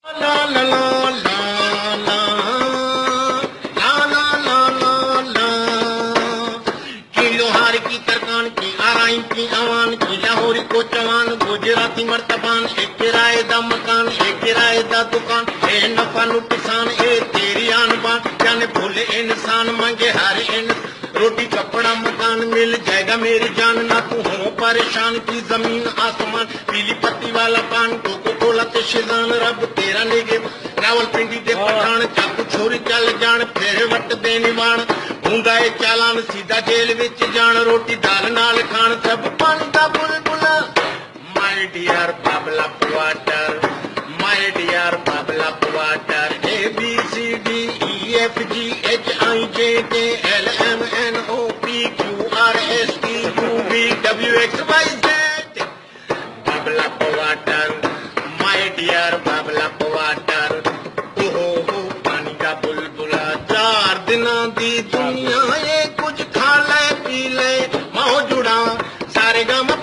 ला ला ला ला ला ला ला ला ला ला की लोहार की तरकान की आराई की आवान की लाहौरी को चवान गुजराती मर्तबान एक किराए दा मकान एक किराए दा दुकान ए नफा नुकसान ए तेरी आन बान जाने भूले इंसान मंगे हर इंसान रोटी कपड़ा मकान मिल जाएगा मेरी जान ना तू हो परेशान की जमीन आसमान पीली पत्ती वाला पान कोको कोला ते शिजान रब तेरा निगे रावलपिंडी दे पठान चाकू छोरी चल जान फिर वट दे निवाण हुंदा ए चालान सीधा जेल विच जान रोटी दाल नाल खान सब पानी दा बुलबुल my dear Babla water my dear Babla water A B C D E F G H I J K L M N O P Q R S T U V W X Y Z Babla water my dear Babla water ओहो हो पानी का बुलबुला 4 दिनां दी दुनिया ये कुछ खा ले पी ले माहो जुड़ा सारे गम